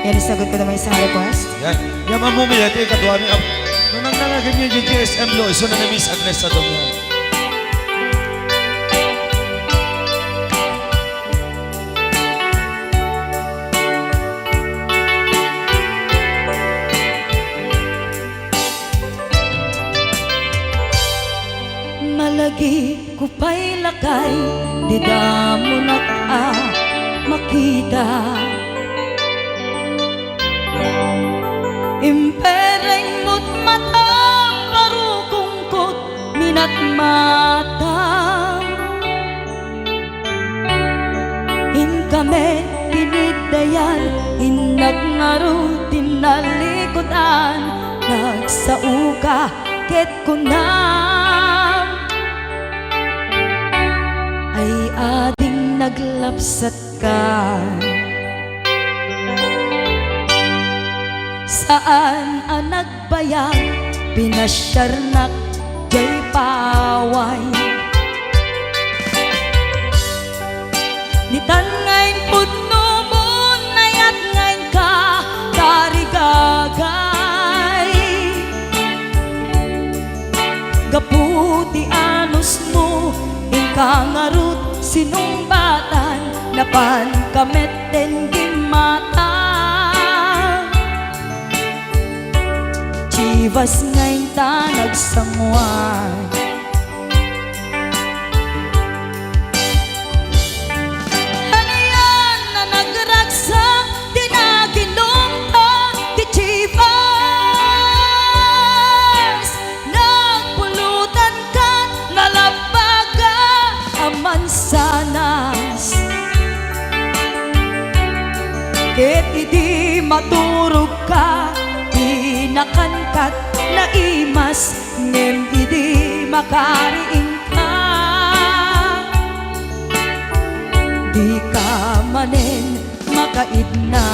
Yan, isagot ko naman isang request. Yan. Yan mamumili. Ito yung kadwa ni Ab. Nung nangnangagin niya yung GSM lo, iso na Miss Agnes sa dong yan. Malagi ko pa'y lakay, di da mo makita. Impereng mo't mata, parukungkot minat mata. In kami tinigdayan, inagnaro tinalikodan, nagsauka ket kunam ay ading naglapsat ka. Saan ang nagbayag, pinasyarnak jay paway. Nitan ngayon pudno mo, nayat ngayon ka, tarigagay. Gaputi anus mo, ingkangarut sinumbatan, napan kameten gimata. Chivas ngayon ta nagsamuan. Ano yan na nagragsak, di na ginumpa, di Chivas. Nagpulutan ka, nalabaga, aman sanas. Ket idi maturog ka, nakankat na imas, ngem idi makariing ka. Di ka manen makaidna.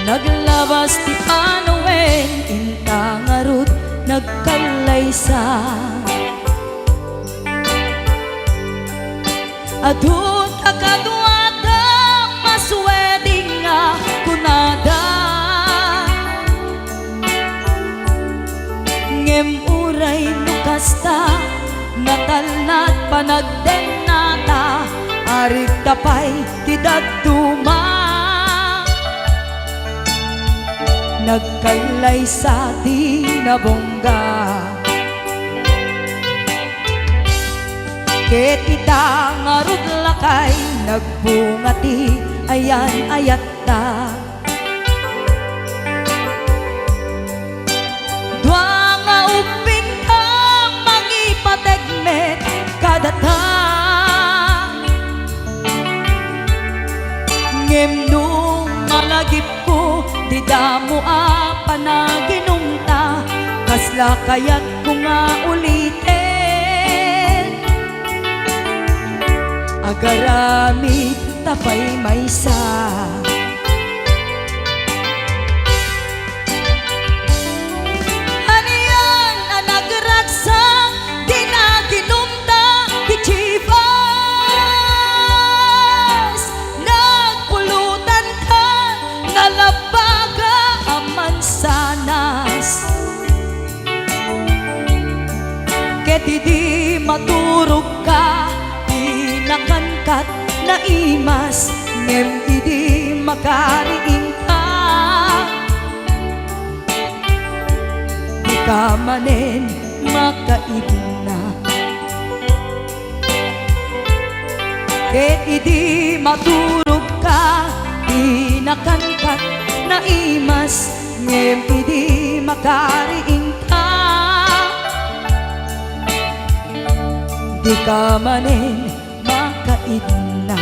Naglabas ti Panoen, intangarut nagkalaysa. Adun akadwada, masweding nga kunada. Ngem uray nukasta, natalnat panagdenata, arig tapay ti dagduma. Nagkailay sa tinabongga, ket ita ngarud lakay, nagbungati ayan ayatta. Dua nga uping ka, mangipategmet kadata. Ngem nung malagip ko, di damo panaginumta, kasla kaya't ko nga ulitin. Agaramid tapay maysa. Ano yan ang nagragsak, di na ginumta, di Chivas. Nagpulutan ka, nalabaga, aman sanas. Ket idi maturog ka, di nakankat na imas, ngem idi makariing ka. Di ka manen makaidna. Ket idi maturog ka, di nakankat na imas, ngem idi makariing ka. Di ka manin makaidna.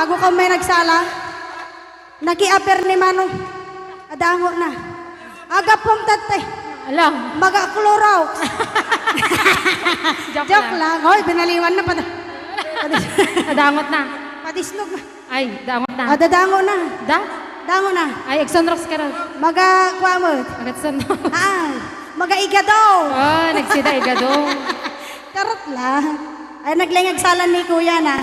bago ka may nagsala. Nakiaper ni Manong. Adango na. Aga pong tatay. Alam. Maga-klorow. Joke, Joke lang. Hoy, binaliwan na pa. Nadangot na. Padisnog na. Ay, dangot na. Dadango na. Da? Dango na. Ay, Exonrox ka rin. Maga-kwamot. Agad sa no. Maga-igadaw. Oh, nagsida igado. Karot lang. Ay, naglingag salan ni Kuya na.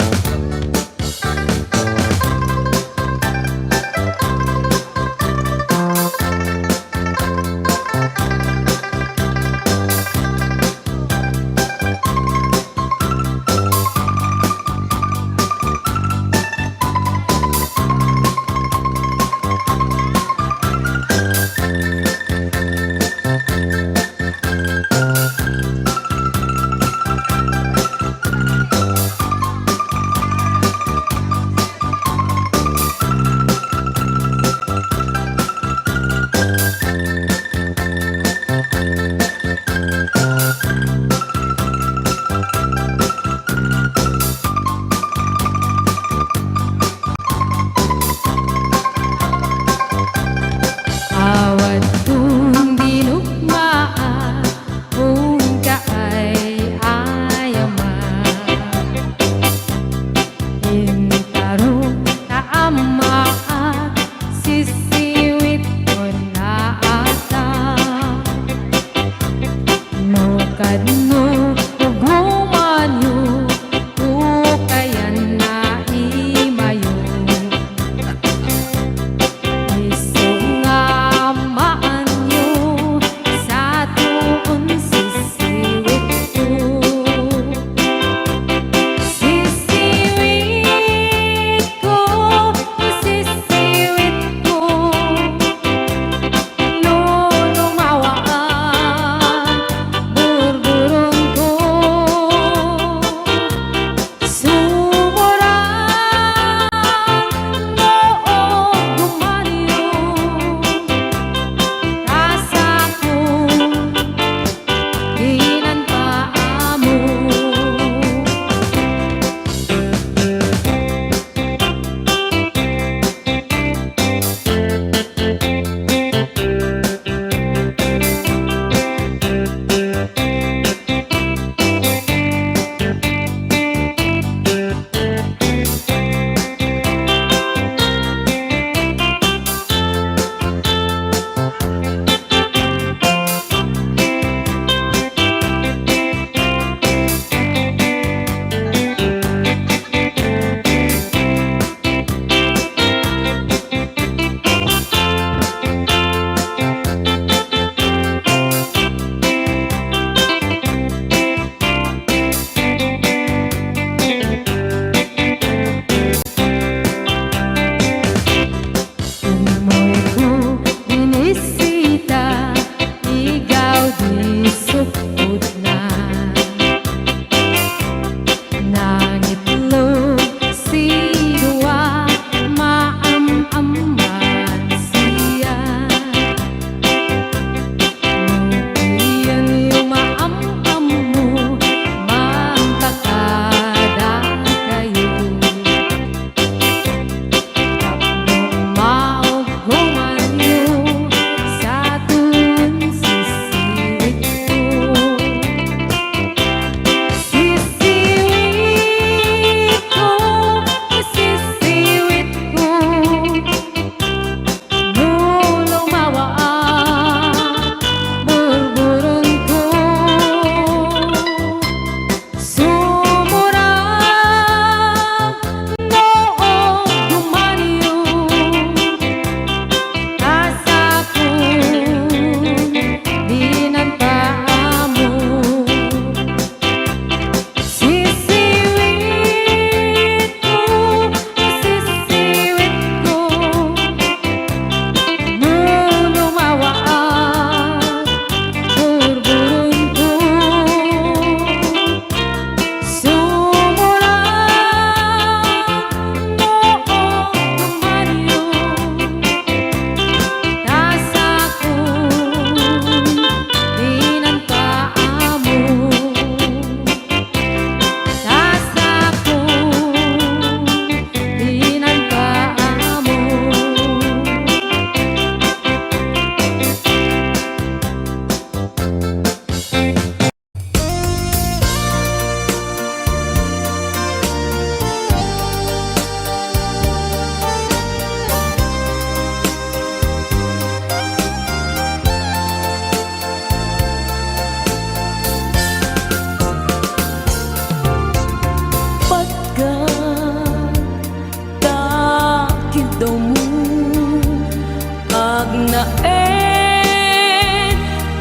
lain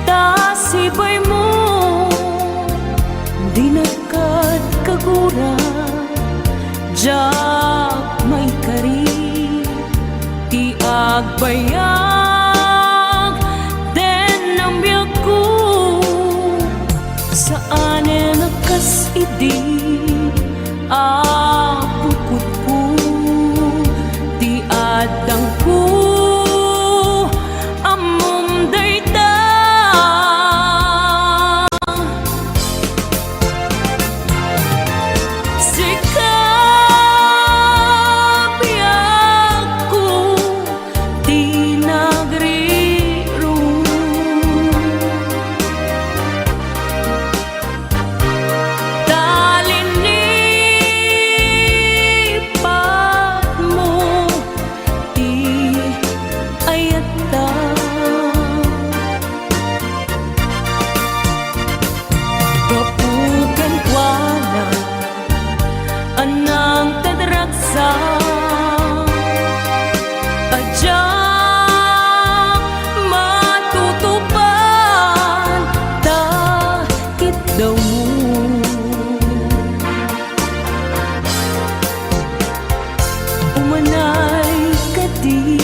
tasibay mo di nakat kagura jak may kari ti agbayag den ang biyak ko saan nakas idi apukot ko ti adang ko amom dayta sikap biyak ko ti nagriro talinipat mo ti ayata kapukan kuala anang tadraksa ajak matutupan takit daw mo umanay kadi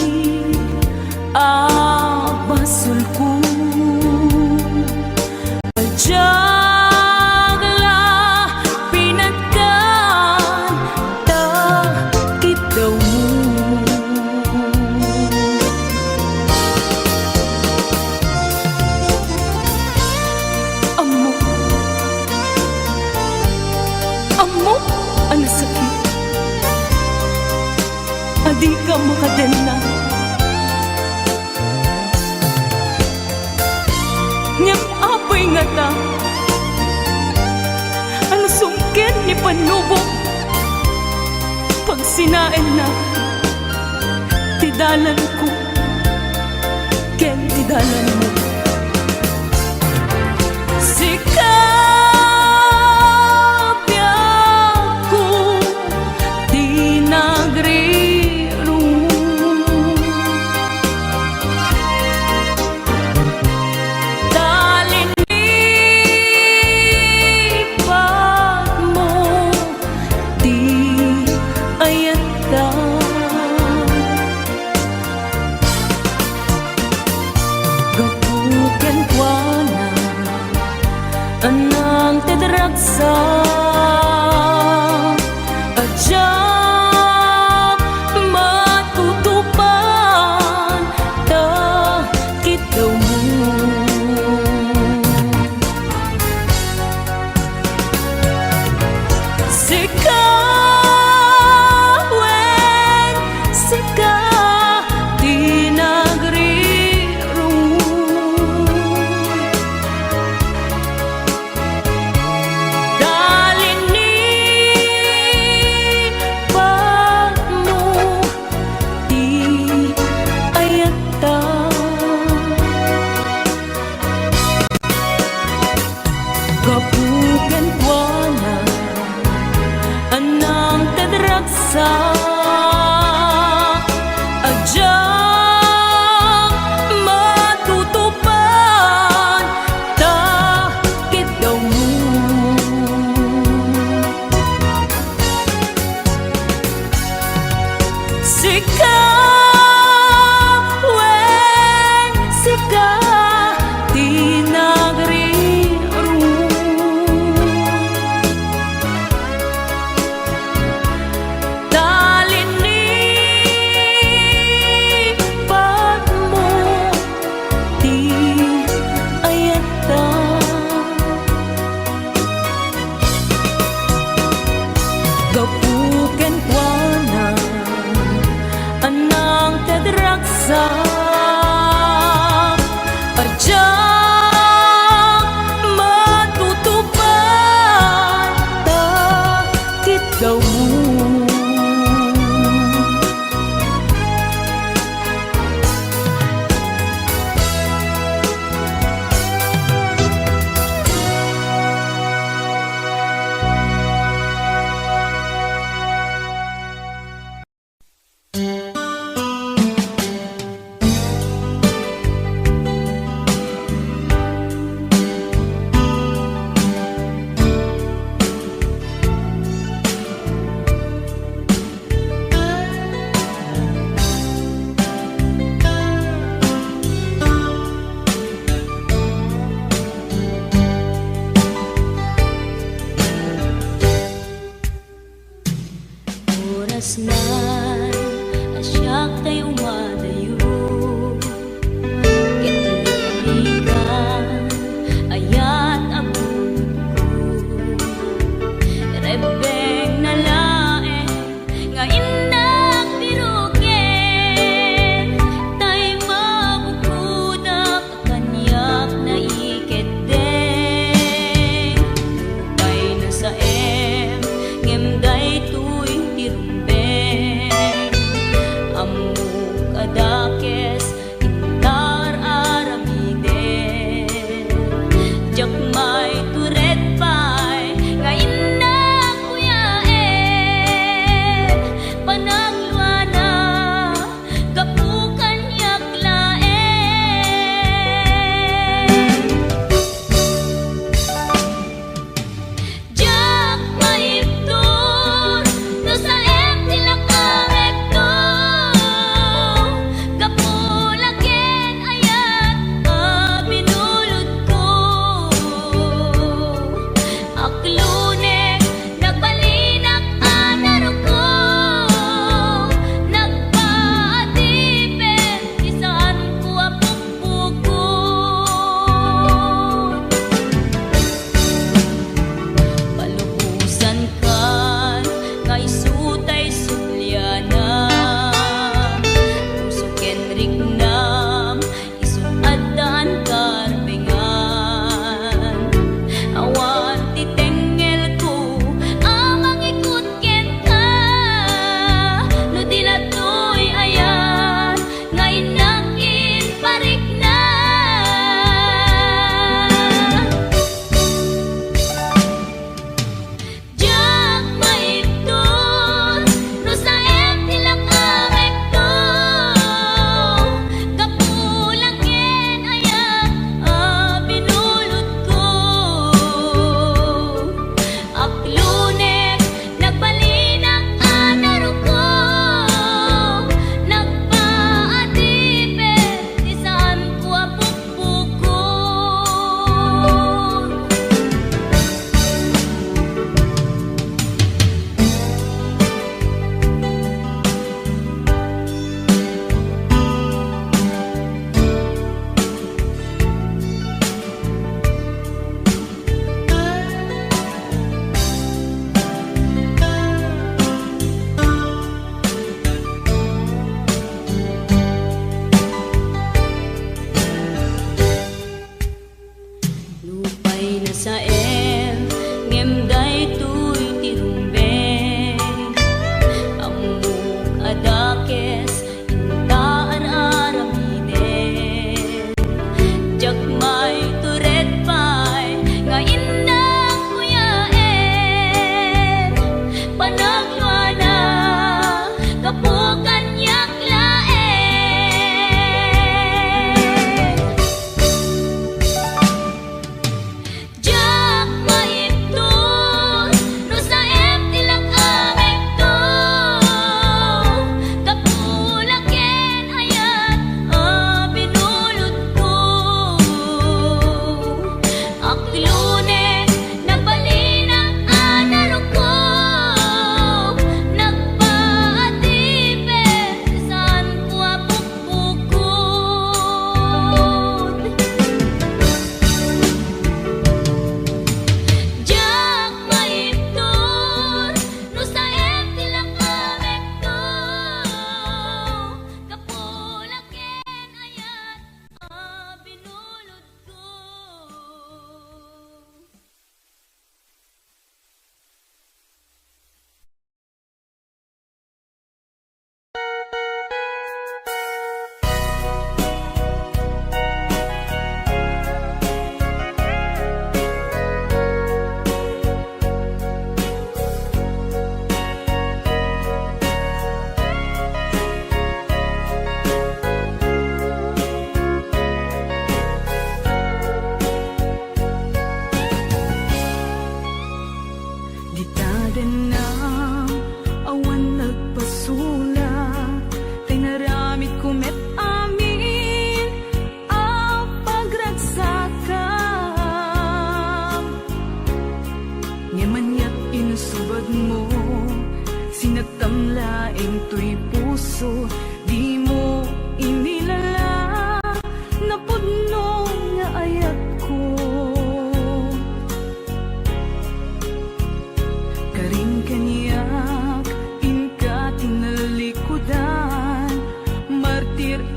abasul ko ajagla pinagkan takit daw mo amo amo ang sakit adi ka makadena ngem apay nga ta ano sungkin ni panubok pag sinain na tidalan ko ken tidalan mo sikap biyak ko di nagriro talinipat mo di ayata gapukan kuana anang tadraksa ajak matutupan takit daw mo sikawen sika di nagriro talinipat mo di ayata kapukan kuana anang tadraksa ajak matutupan takit daw mo sikawen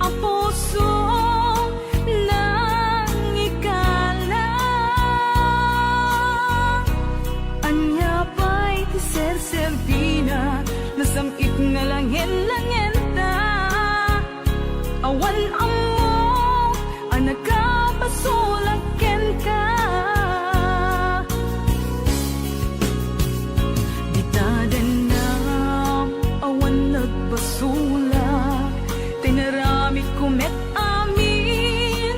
ang puso nang ikalang. Anya pa'y tiser-servina, nasamit nga langin-langin ta. Awan amo, anak ka basulaken ka. Ditaden na, awan nagbasulak, tinarami kumet amin,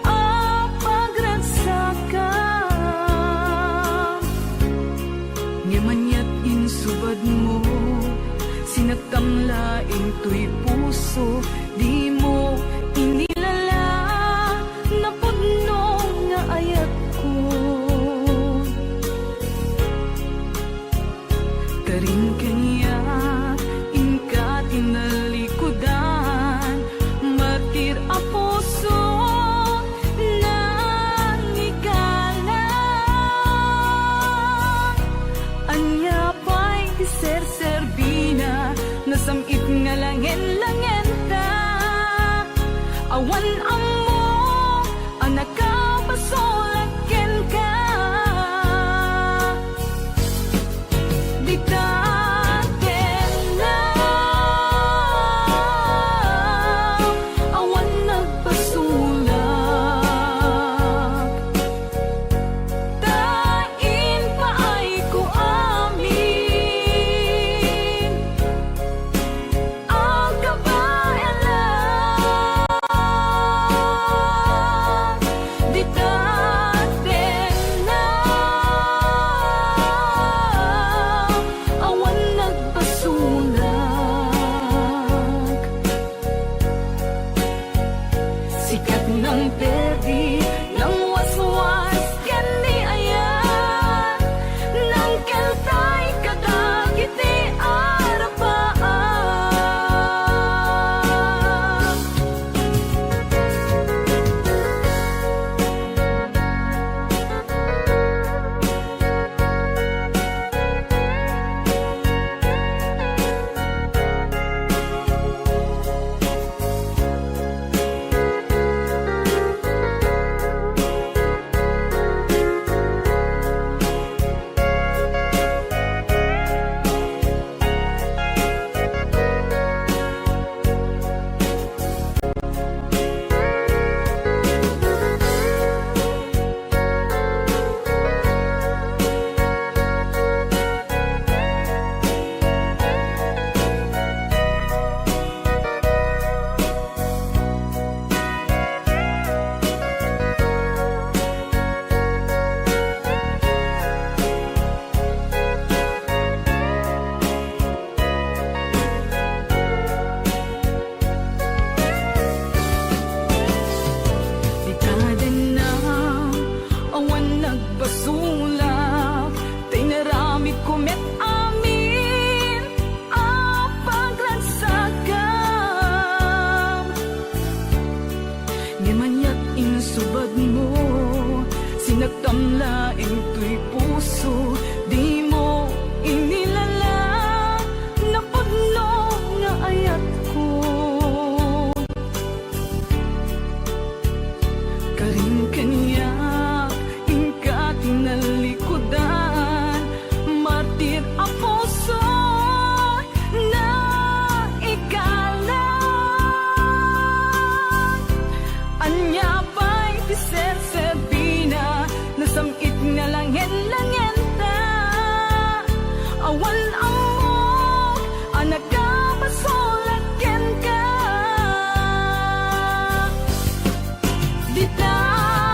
apagransakan. Ngemanyat insubad mo, sinagtamlaing tuy puso, di mo inilala na puno nga ayat ko. Karin kanya inka tinalikudan, matir a puso nang ikalang. Anya pa'y tiser-servina, nasamit nga langin-langin ta. Awan amo, anak ka basulaken ka. Ditaten na, awan nagbasulak, tain pa ay ko amin, ang kabayalan. Ditaten na, awan nagbasulak, sikat ng perdi ng waswas ken ni ayan, nang keltay kadagiti arapaan. Ditaden na, awan nagbasulak, tinarami kumet amin, apaglansakan. Ngemanyat insubad mo, sinagtamlaing tuy puso, di mo inilala na puno nga ayat ko. Karin kanya inka tinalikudan, martir a puso na ikalang. Anya pa'y tiser-servina, nasamit nga langin-langin ta. Awan amo, anak ka basulaken ka. Ditaten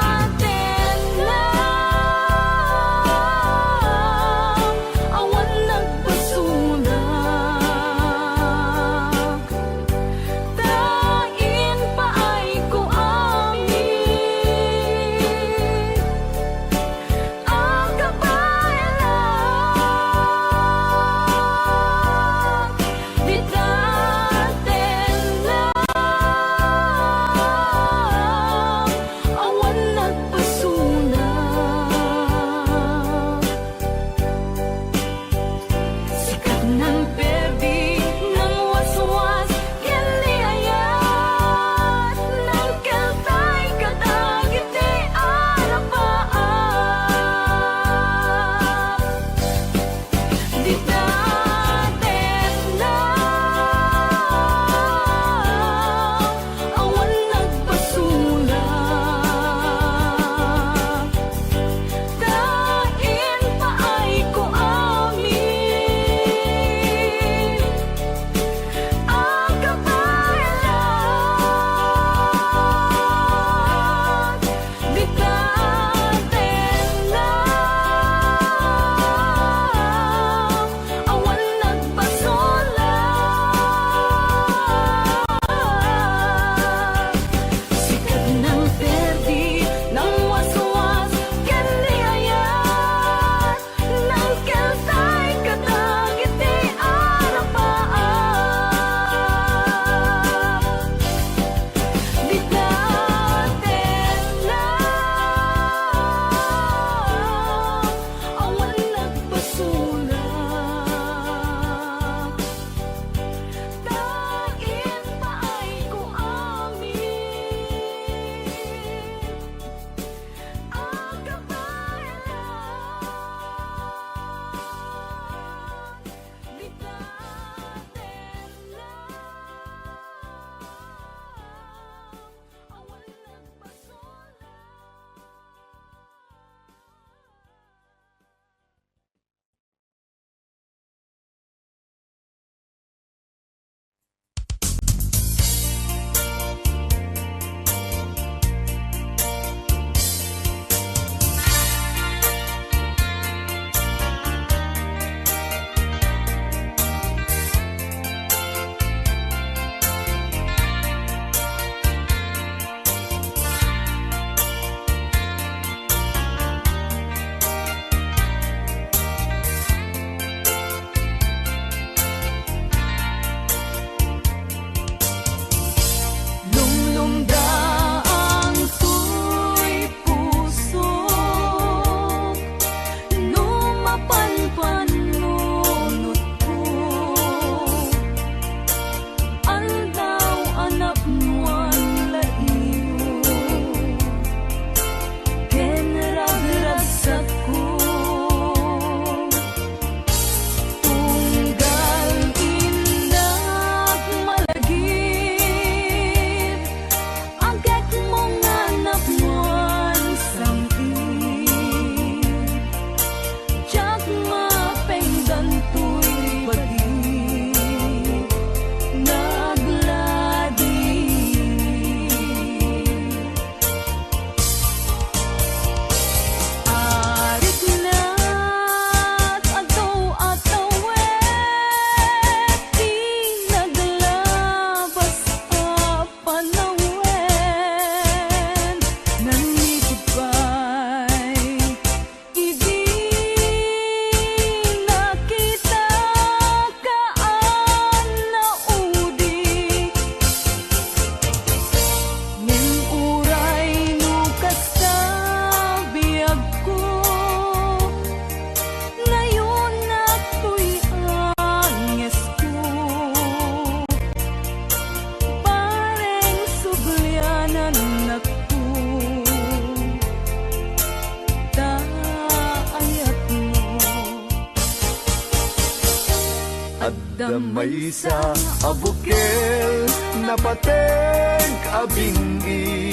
Damay sa abukel na pateng abingi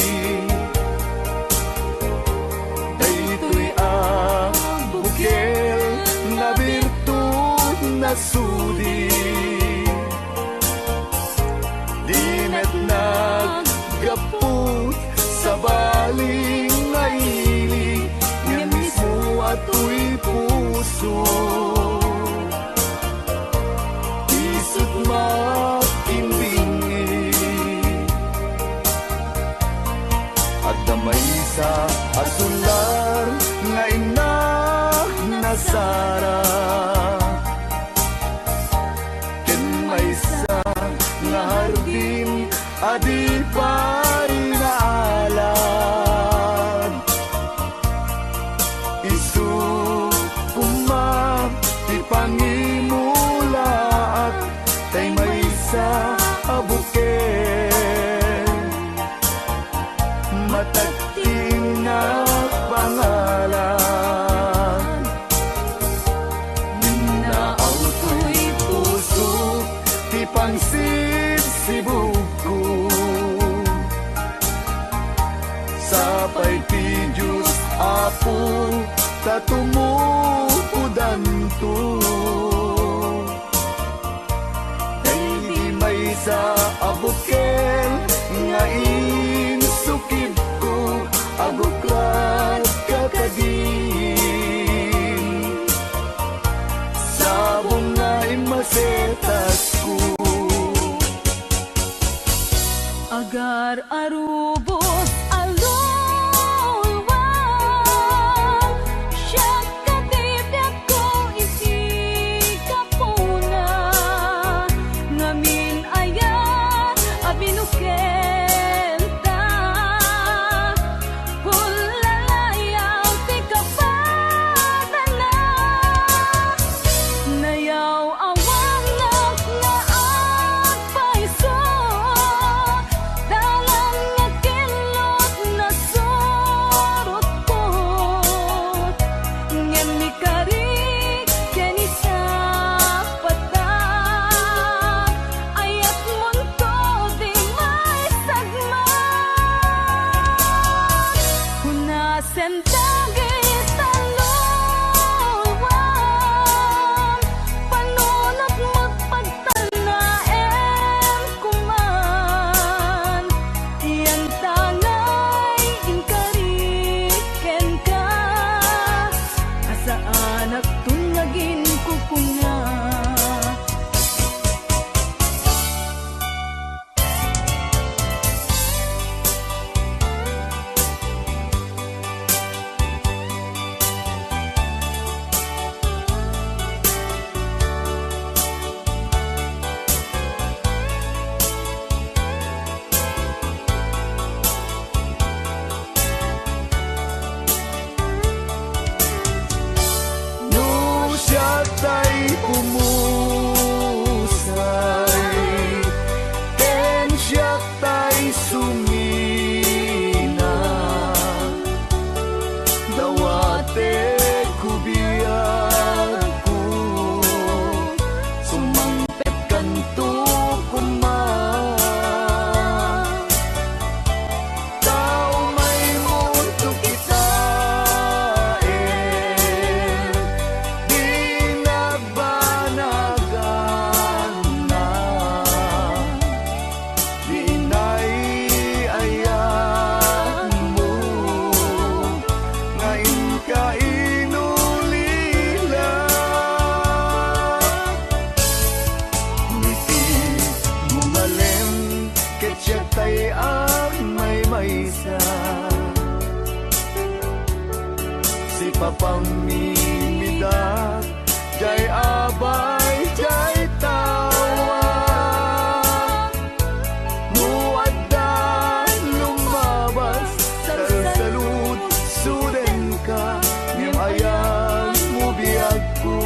daytoy abukel na birtud na sudi dimet naggaput sa baling ngaili nga mismo ato'y puso isut makimbingi at damay sa asular nga inak na Sara ken may sa nga hardin adi pa'y naalan isu kumam ti pangimulaat tay may sa abuken matagting na pangalan ninaaw to'y puso ti pangsibsibugko sapay ti Diyos apo tatumupudan to may sa abukel nga insukib ko abuklat kakadin sabong nga imasetas ko Agar arubos alulwa siya katibyak ko isi kapuna ngamin ayan abinukel ta hulalayaw ti kapadala nayaw awang nga agpaiso dalang nga kilot na surot ko ngem ni kari keni sa pata ayat munto di may sagma hunasen dagit talulwan panunot mo't pagtanaem kuman iyan tangay inkariken ka asaan at tunagin kukunga no siya tay pumusay ken siya tay sumina dawate kubiyag ko sumangpet kanto kuman tao may mundo kita di nagbanagan na di naiayan mo ngayon ka inulila ngiti mumalem ketya tay ang may maysa si papang mimidak jay abay jay tawa muaddan lumabas salud suden ka ngem ayan mo biyag ko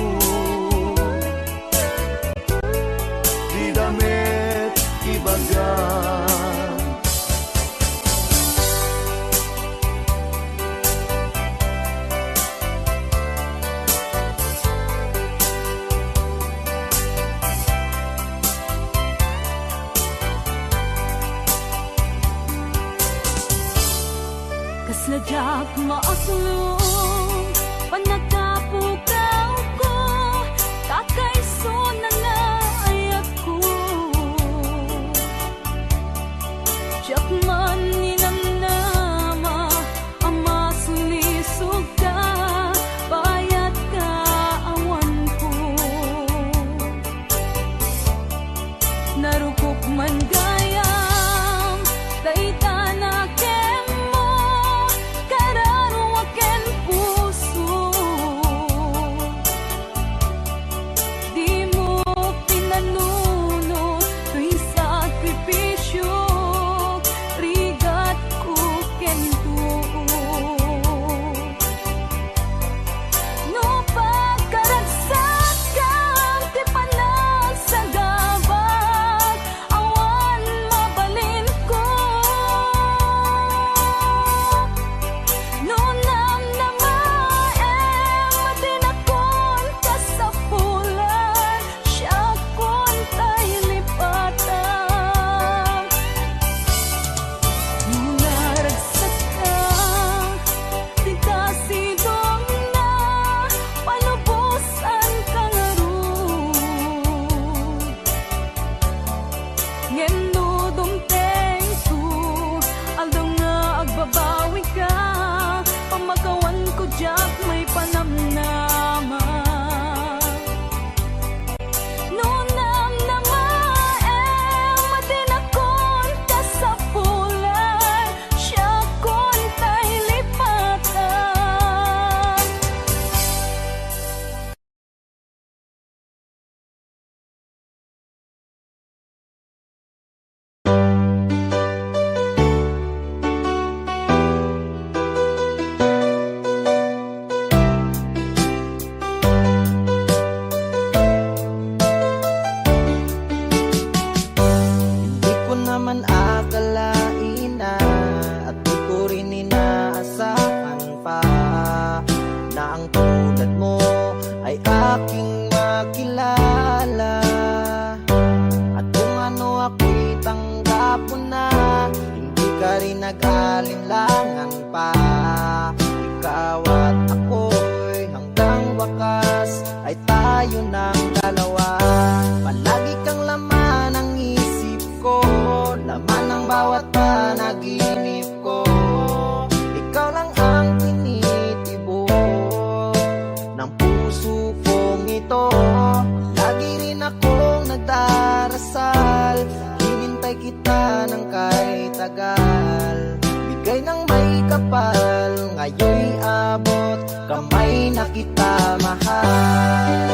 di damit ibagan Sadyak maasulong panagkapukaw ko kakaiso na naayat ko Diyak man ninamnama ama sulisog ka bayat ka awan ko narukok man gayam dayta na kemo kararuwaken puso di mo pinanuno tuwing sakripisyo rigat ko kento no pagkaragsak kang ti panagsagabag awan mabalin ko no namnamaem matinakon ka sa pulan siya kon tay lipatan no naragsak ka di kasidong na palubusan ka nga ron ngeno dumteng su aldong nga agbabawi ka pamagawan ko diyak may panamnama no namnamaem matinakon ka sa pulan siya kon tay lipatan Di ko naman akalain na at di ko rin inaasahan pa na ang tulad mo ay aking makilala at kung ano ako'y tanggap mo na hindi ka rin nag-alinlangan pa ikaw at ako'y hanggang wakas ay tayo ng dalawa palagi kang laman ng isip ko laman ng bawat panaginip ko ikaw lang ang tinitibok ng puso kong ito lagi rin akong nagdarasal hinintay kita ng kahit tagal bigay ng may kapal ngayon'y abot kamay na kita mahal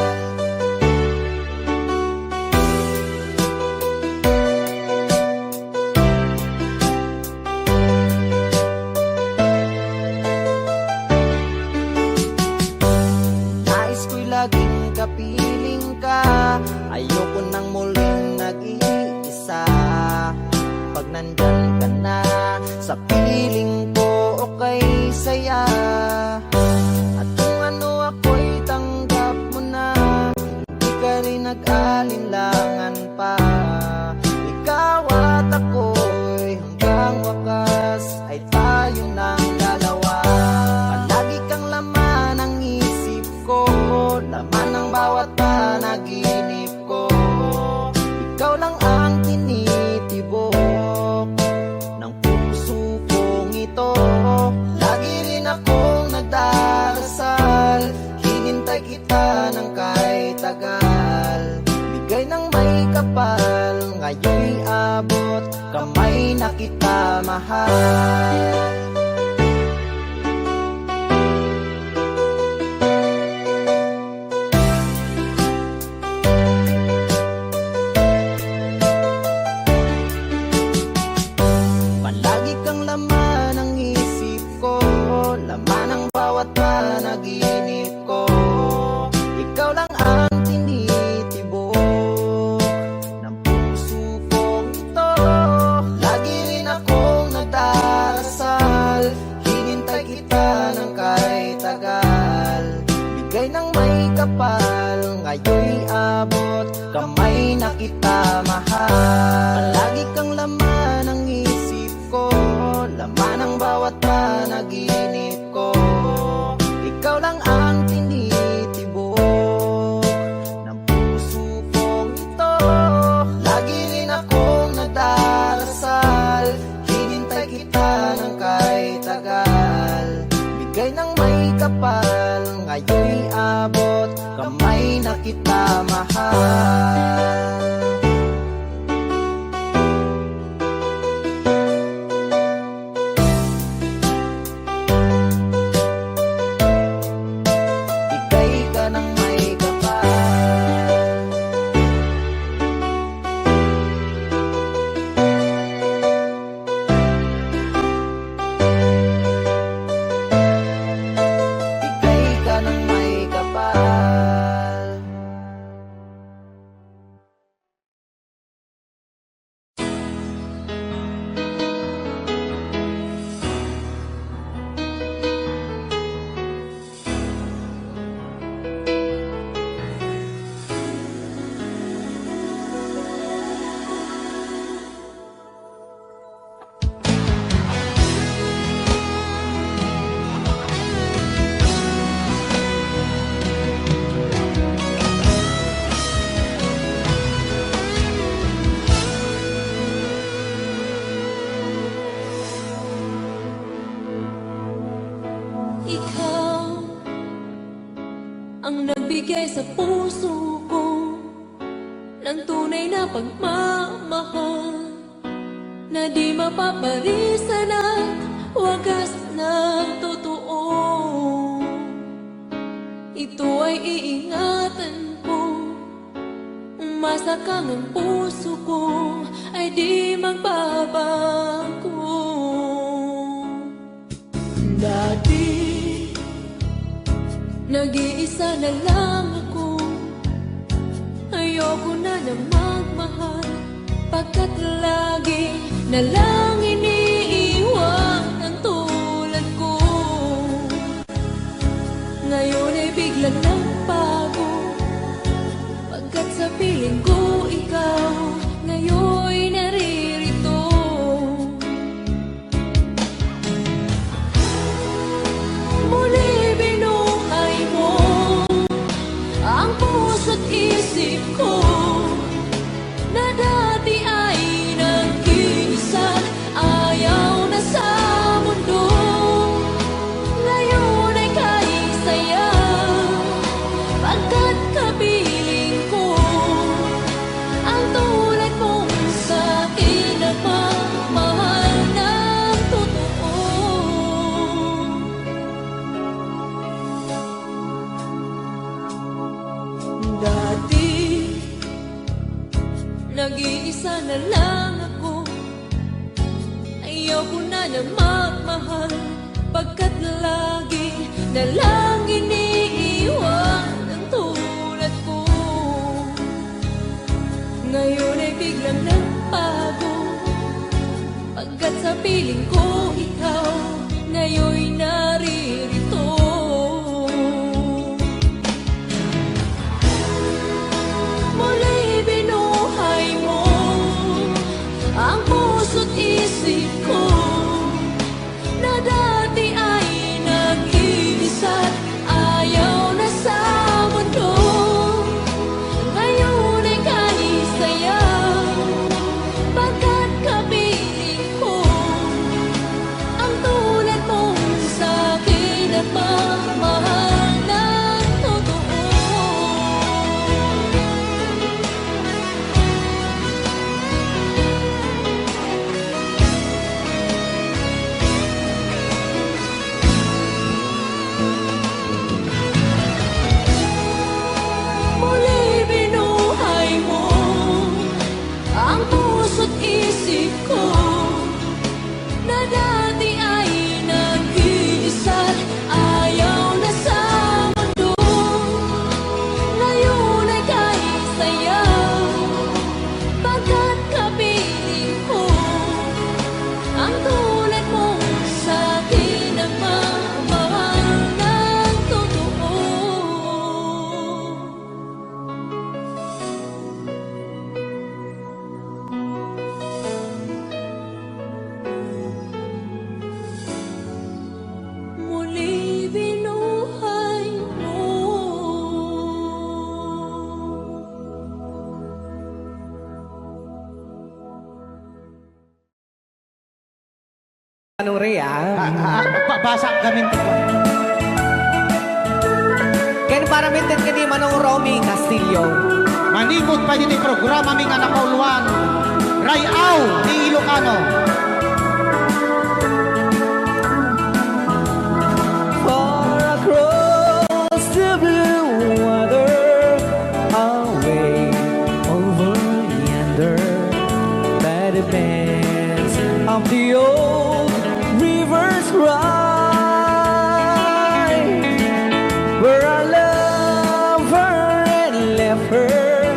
Nais ko'y laging kapiling ka ayoko nang muling nag-iisa pag nandyan ka na sa piling ko okay saya at kung ano ako'y tanggap mo na hindi ka rin nag-alinlangan pa ikaw at ako'y hanggang wakas ay tayo ng dalawa palagi kang laman ng isip ko laman ng bawat panaginip ko ikaw lang ang tinitibok ng puso kong ito lagi rin akong nagdarasal hinintay kita ng kahit tagal bigay ng may kapal ngayon'y abot kamay na kita mahal palagi kang laman ng isip ko laman ng bawat panaginip ko ikaw lang ang tinitibok ng puso kong ito lagi rin akong nagdarasal hinintay kita ng kahit tagal bigay ng may kapal ngayon'y abot kamay na kita mahal palagi kang laman ng isip ko laman ng bawat panag panaginip ko. Ikaw lang ang tinitibok ng puso kong ito. Lagi rin akong nagdarasal, hinintay kita ng kahit tagal. Bigay ng may kapal, ngayon'y abot kamay na kita mahal. Bigay ka ng may kapal. Bigay ka ng may kapal. Ikaw ang nagbigay sa puso ko ng tunay na pagmamahal na di mapaparisan at wagas na totoo. Ito ay iingatan ko, umasa kang ang puso ko ay di magbabago. Dati nag-iisa na lang ako, ayoko na na magmahal, pagkat lagi na lang iniiwan ang tulad ko. Ngayon ay biglang nagbago, pagkat sa piling ko ikaw ngayon naririto. Muli binuhay mo ang puso't isip ko na dati ay nag-iisa't ayaw na sa mundo. Ngayon ay kahit saya, pagkat kapiling ko ang tulad mong sa'kin nagmamahal ng totoo. Dati nag-iisa na lang ako, ayoko na na magmahal, pagkat lagi na lang iniiwan ang tulad ko. Ngayon ay biglang nagbago, pagkat sa piling ko ikaw ngayon naririto. Muli binuhay mo ang puso't isip ko na dati ay nag-iisa't ayaw na sa mundo. Ngayon ay kahit saya, pagkat kapiling ko Anong Rea? Basa kami ito. Ken para mintin ka di Manong Romy Castillo. Manimot pa din yung programa mi nga nakauluan. Rayaw ni Ilocano. Far across the blue water, away over yonder, by the banks of the old rivers ride, where I love her and left her,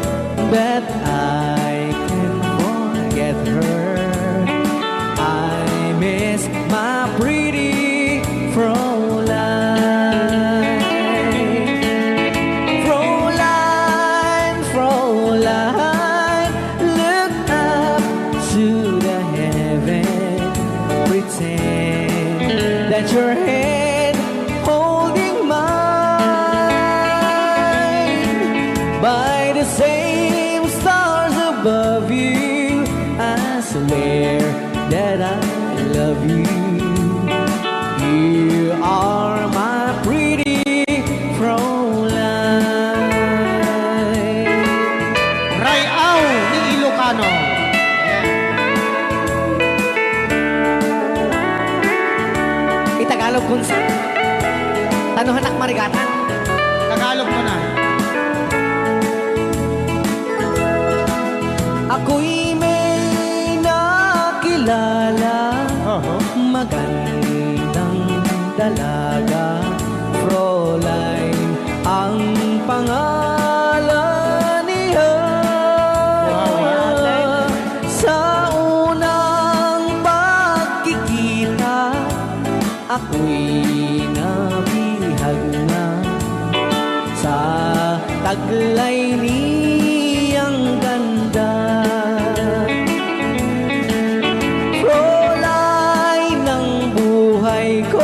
but I can't forget her. I miss my pretty Fräulein. Fräulein, Fräulein, look up to the heaven, pretend that your hand holding mine. By the same stars above you, I swear that I love you. You are my pretty Fräulein. Rayaw ni Ilocano. Itagalog kung sa tanuhanak marigatan. Tagalog mo na. Ako'y may nakilala, magandang dalaga, Fräulein ang pangalan niya. Sa unang pagkikita, ako'y nabihag na sa taglay niyang ganda. Fräulein ng buhay ko,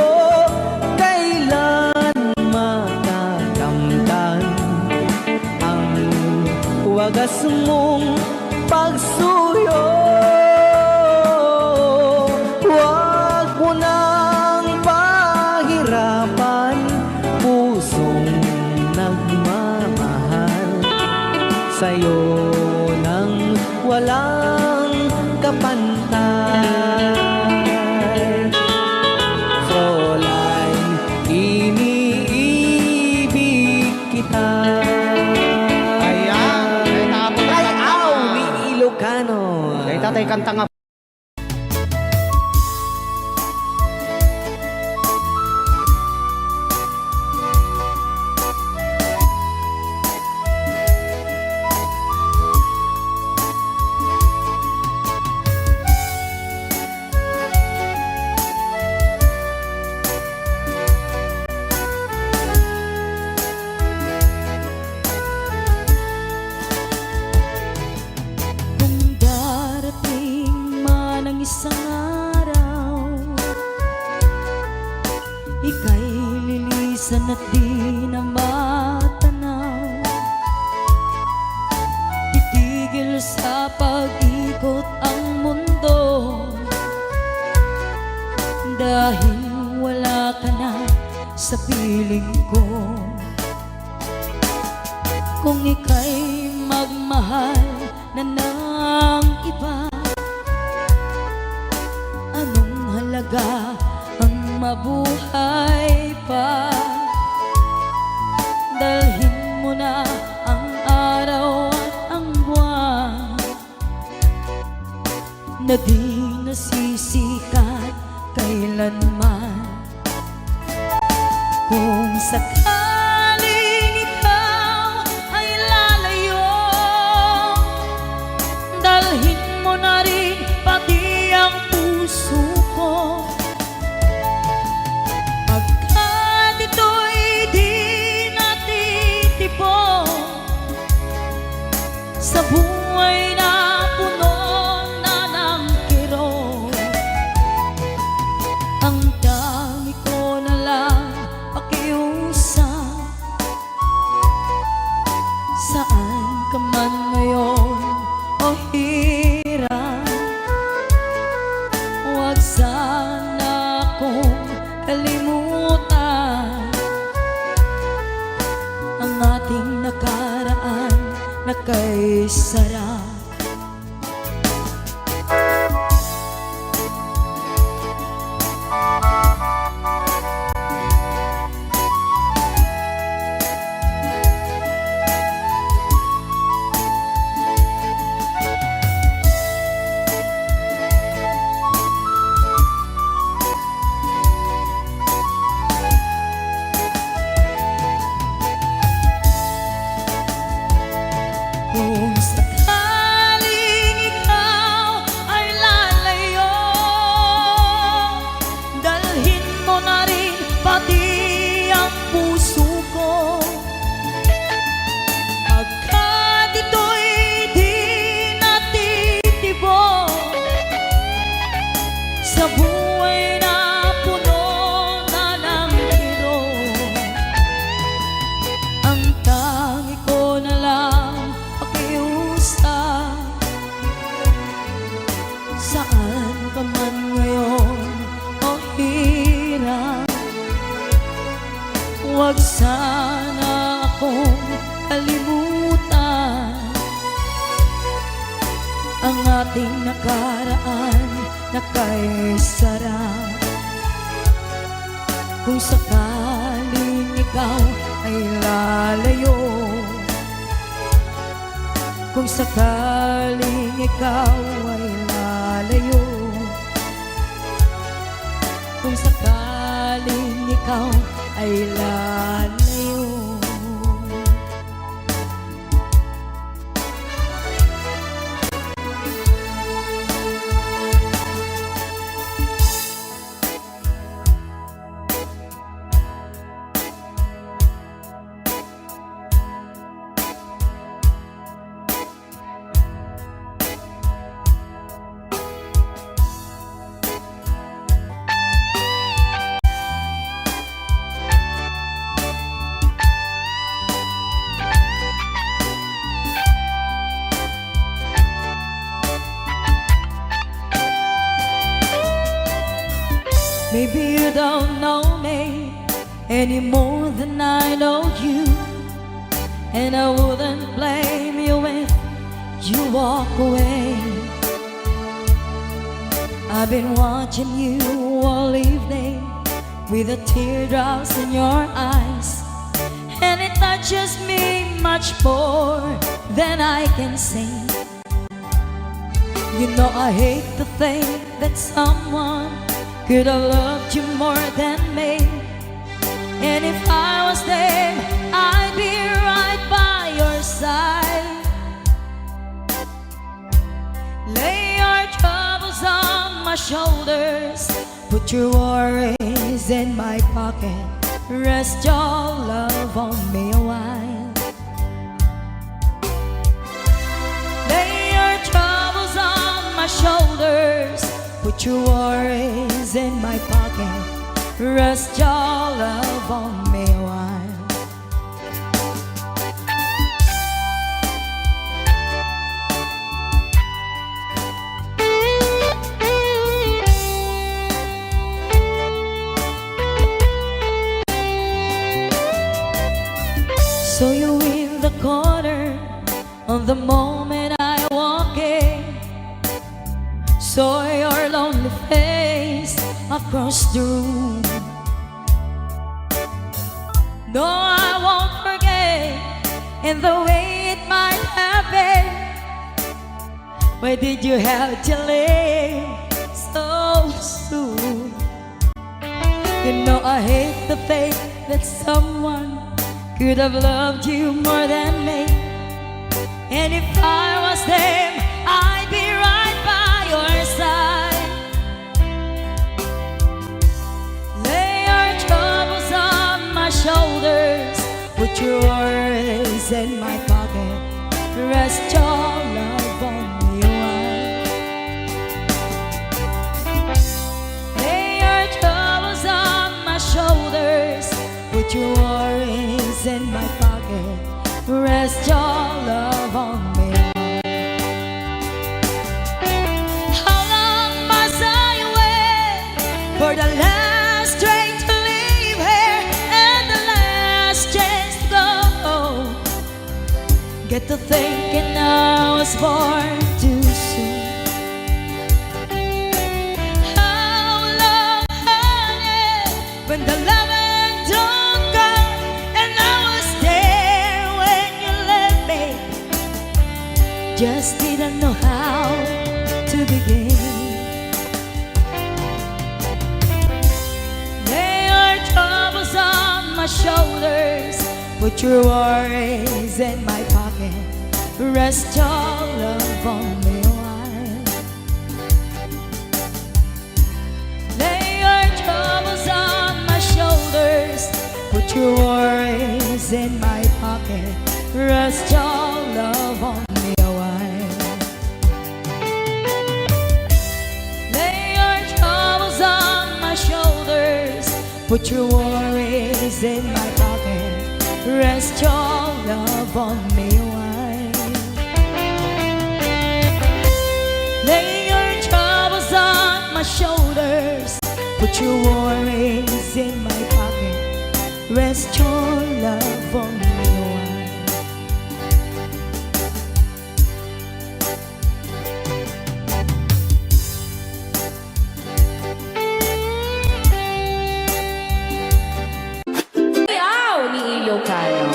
kailan matakamtan ang wagas mong pagsuyo. Huwag mo nang pahirapan pusong nagmamahal sa'yo nang walang kapantay. Fräulein, iniibig kita. Ayan. Ay, tapos na. Rayaw ni Ilocano. Ay, tatay kanta nga. Kung darating man ang isang araw, ika'y lilisan at di na matanaw. Titigil sa pag-ikot ang mundo, dahil wala ka na sa piling ko. Kung ika'y magmahal na ng iba, anong halaga ang mabuhay pa? Dalhin mo na ang araw at ang buwan na di nasisikat kailanman. Kung sakaling ikaw ay lalayo, dalhin mo na rin pati ang puso ko. Pagkat ito'y di natitipon sa buhay na puno na ng kirot. Ang dami ko na lang pakiusap, saan ka man ngayon o hirap, huwag sana kay sarap. Kung sakaling ikaw ay lalayo, dalhin mo na rin pati ang puso ko. Pagkat ito'y di natitibok sa buhay na puno na ng kirot, ang tangi ko na lang pakiusap. Saan ka man ngayon o hirap, huwag sana akong kalimutan ang ating nakaraan na kay sarap. Kung sakaling ikaw ay lalayo, kung sakaling ikaw ay lalayo, kung sakaling ikaw ay lalayo. Maybe you don't know me any more than I know you, and I wouldn't blame you if you walk away. I've been watching you all evening with the teardrops in your eyes, and it touches me much more than I can say. You know I hate to think that someone could have loved you more than me, and if I was there, I'd be right by your side. Lay your troubles on my shoulders, put your worries in my pocket, rest your love on me a while. Lay your troubles on my shoulders, put your worries in my pocket, rest your love on me a while. So you in the corner on the moment I walk in, saw your lonely face across the room. No, I won't forget in the way it might happen. Why did you have to leave so soon? You know I hate the faith that someone could have loved you more than me, and if I was them, I'd be right by your side. Lay your troubles on my shoulders, put your worries in my pocket, rest your love on me a while. Lay your troubles on my shoulders, put your worries in my pocket, rest your love on me. How long must I wait for the last train to leave here and the last chance to go? get to thinking I was born too soon. How long had it when the loving don't come, and I was there when you left me, just didn't know how to begin. Lay your troubles on my shoulders, put your worries in my pocket, rest your love on me a while. Lay your troubles on my shoulders, put your worries in my pocket, rest your love on me a while. Lay your troubles on my shoulders, put your worries in my pocket, rest your love on me a while. Lay your troubles on my shoulders, put your worries in my pocket, rest your love on me a while. Wow! Ni Ilocano.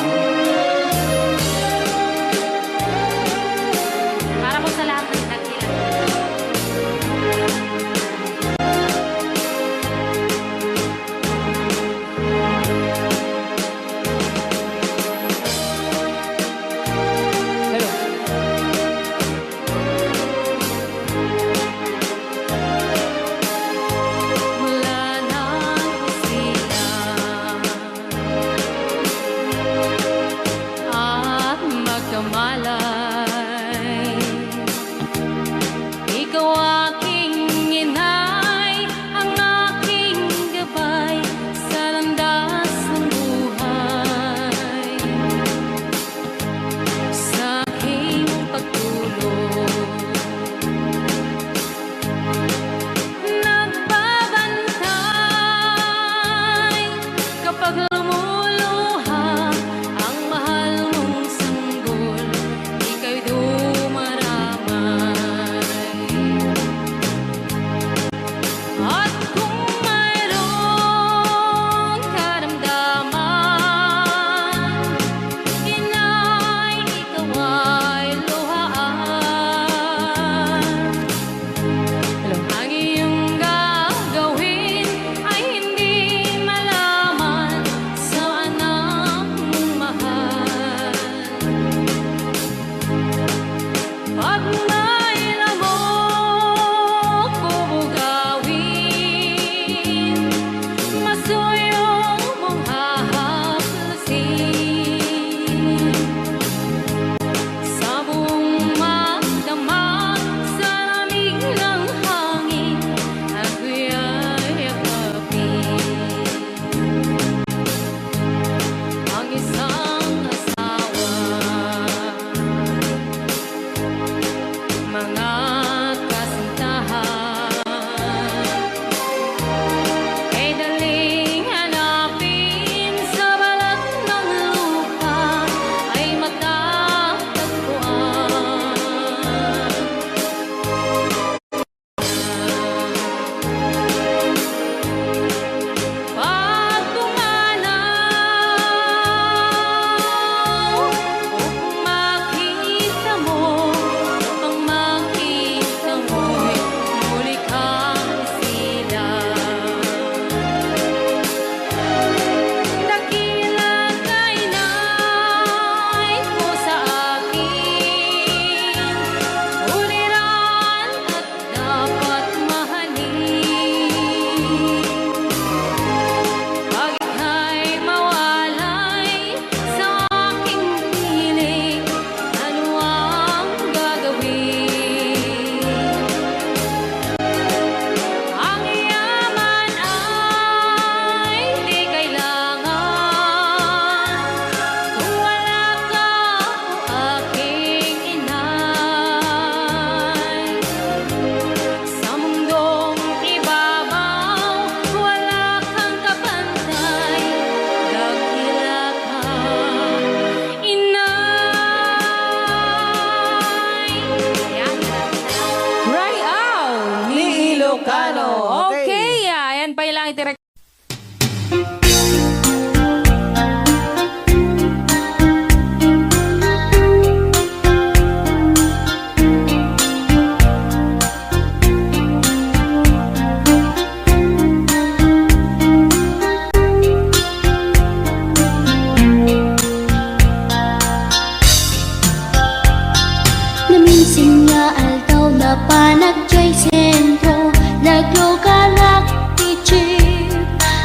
Para ko sa lahat ng nakilang. Naminsan nga aldaw na panagjay sentro, naglugalak ti jeep,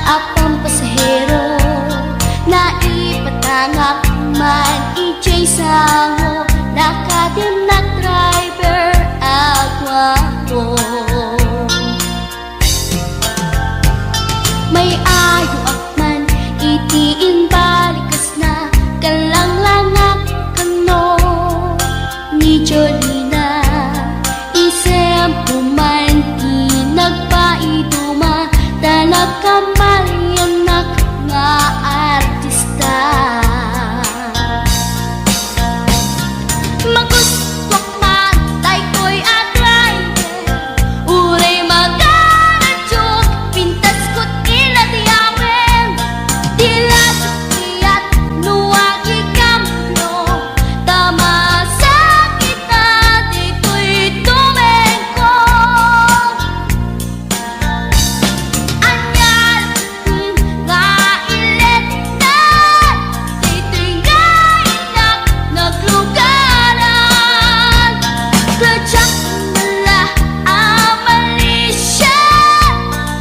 apang pasahero, naipatangak man ijay sango, nakadim na driver agwapo. May ayo akman itiin balikas na kalanglangak kano ni Jolina, isem puman di nagpaiduma, talag kamalianak nga artista. Magustwak man tay ko'y atrayer, uray magaradyok, pintas ko't inadiyawen, tila sukiyat nuwag ikamno, tama sa kita dito'y tumengko. Anyal nga ilet na, dito'y nga inak naglugaran, kadyak mala amalisya,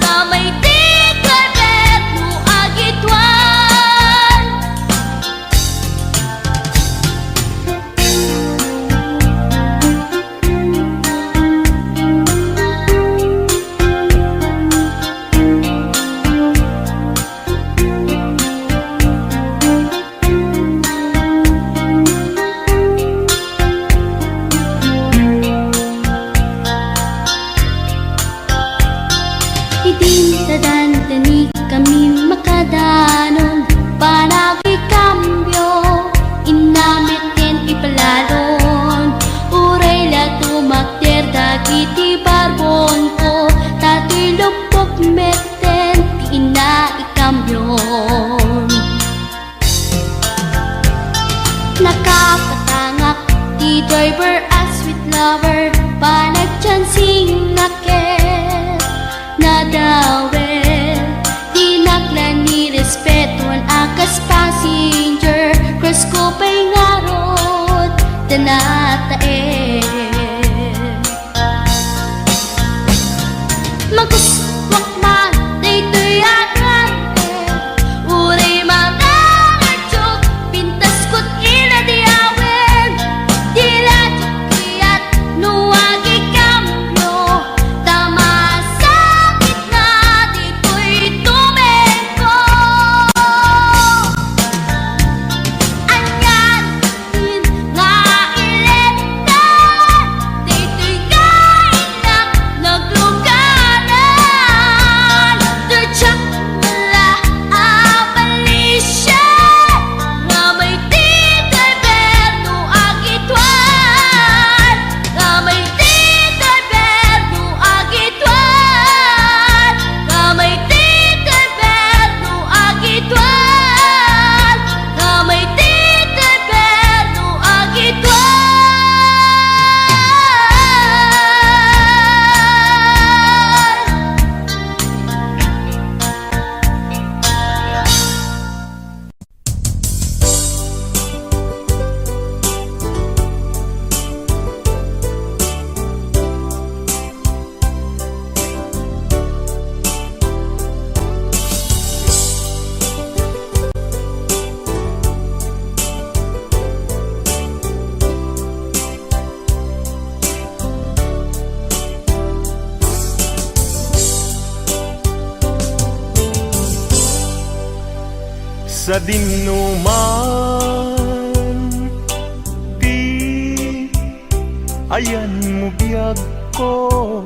kamay di kalbet mo agitwan. Idintadantani kami makadanon, panagikambyo, inamitin ipalalon, uray la tumakder dagiti barbon ko, tato'y lupok meten, di ina ikambyon. Nakapatangak di driver as sweet lover, panagchansing nakit nadawel, di naklan ni respetuan akas passenger, cross ko pa'y ngarot danatae. Maguswak man dito'y agrante, uray magaradyok, pintas ko't inadiyawen, tila sukiyat nuwag ikamno, tama sa gitna dito'y tumengko. Anyan nga ilet na, dito'y kainak naglugaran, kadyak mala amalisya, nga may di kalberno agitwan, nga may di kalberno agitwan, nga may di kalberno agitwan, nga may di kalberno agitwan. Sa dinuman di ayan mo biyag ko,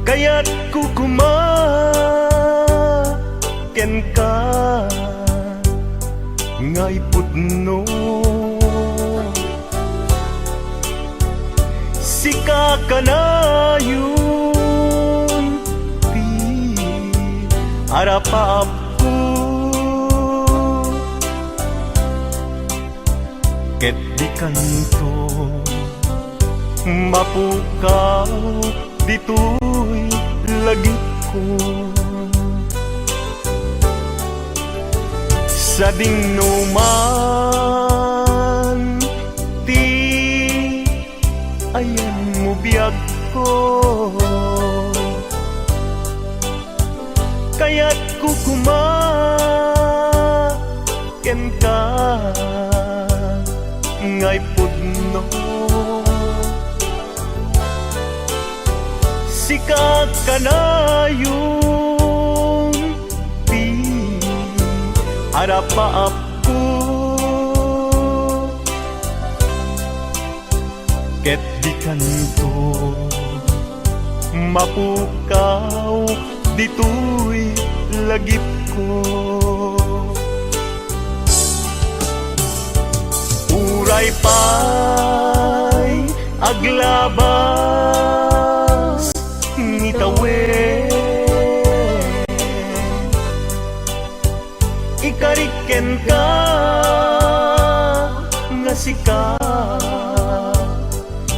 kaya't kukumaken ka ngay putno. Sika ka na yun, di harapap ko ket di kanto mapukaw dito'y lagip ko sa dingnuman ti ayan mo biyag ko kaya't kukumaken ka ngay pudno sikat ka na yung di harapaap ko ket di kanto mapukaw dito'y lagip ko uray pa'y aglabas ngitawen ikariken ka nga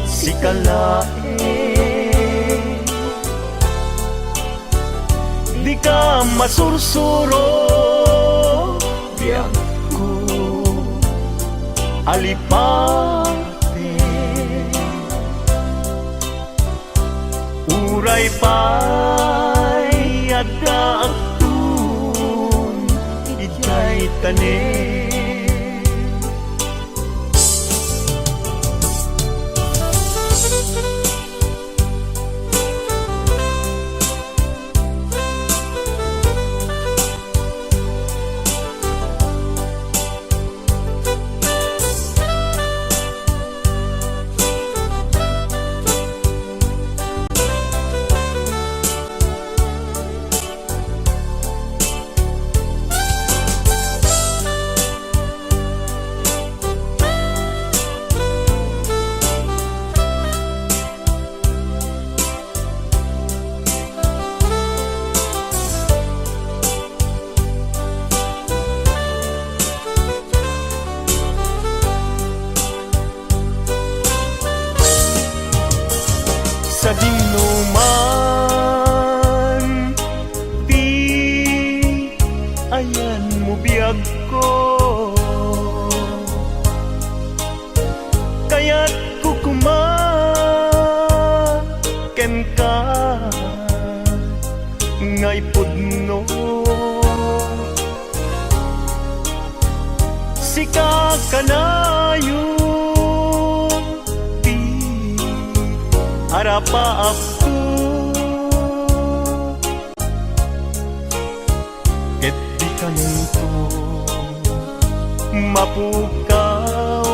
sikalae di ka masursuro biyag ko alipate uray pa'y adda aktun ijay tanin sa dingnuman di ayan mo biyag ko kaya't kukumaken ka ngay pudno sika ka na yung di harapaap ko ket di kanto mapukaw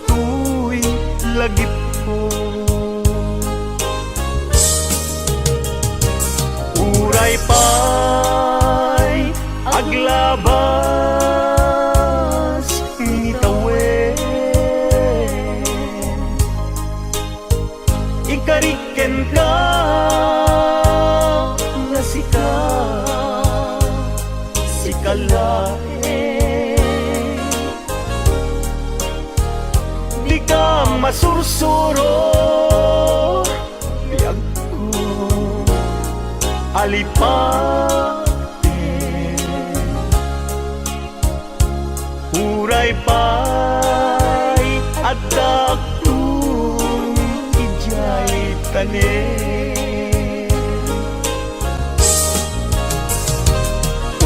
tuy lagip ko uray pa'y aglabas ngitawen ikariken ka nga sikalae di ka masursuro biyag ko alipate uray pa'y adda aktun ijay tanin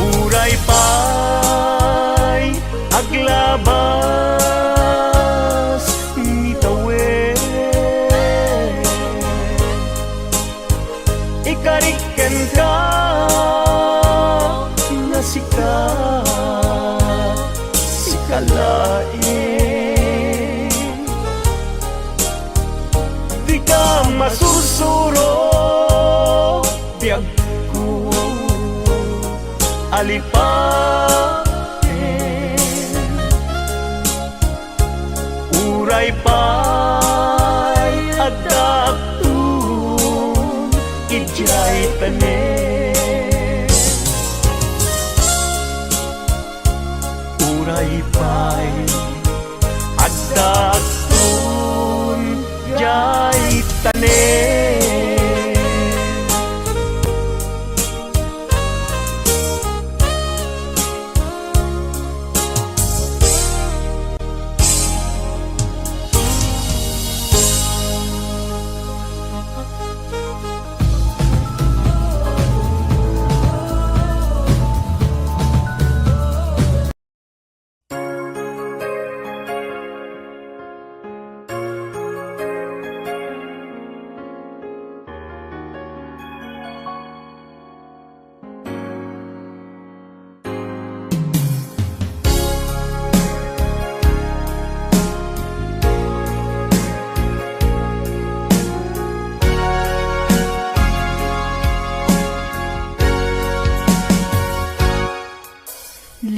uray pa'y aglabas ngitawen ikariken ka nga sikalae di ka masursuro biyag ko alipate uray pa'y adda aktun ijay tanin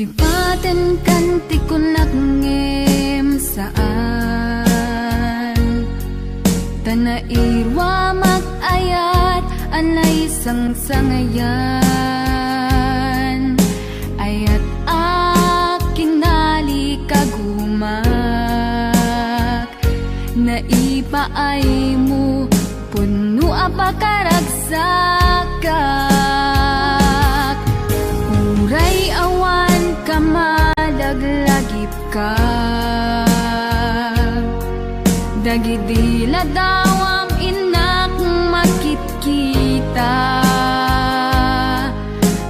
Lipaten kanti ko nagngem saan Tanairwa mag-ayat anay sang-sangayan Ayat aking nalikagumak Naipaay mo puno apakaragsakak Uray awan ka malaglagip ka Dagidila daw ang inak makit-kita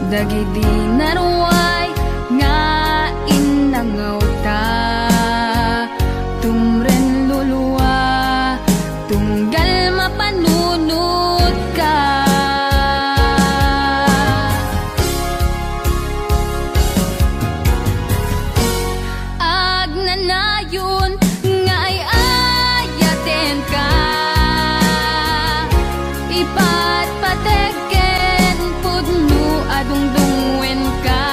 Dagidi naruay nga inangaw ta Tumren luluwa tunggal mapanunod ka Agnanayon nga ay ayaten ka Ipatpateken pudno adungdungwen ka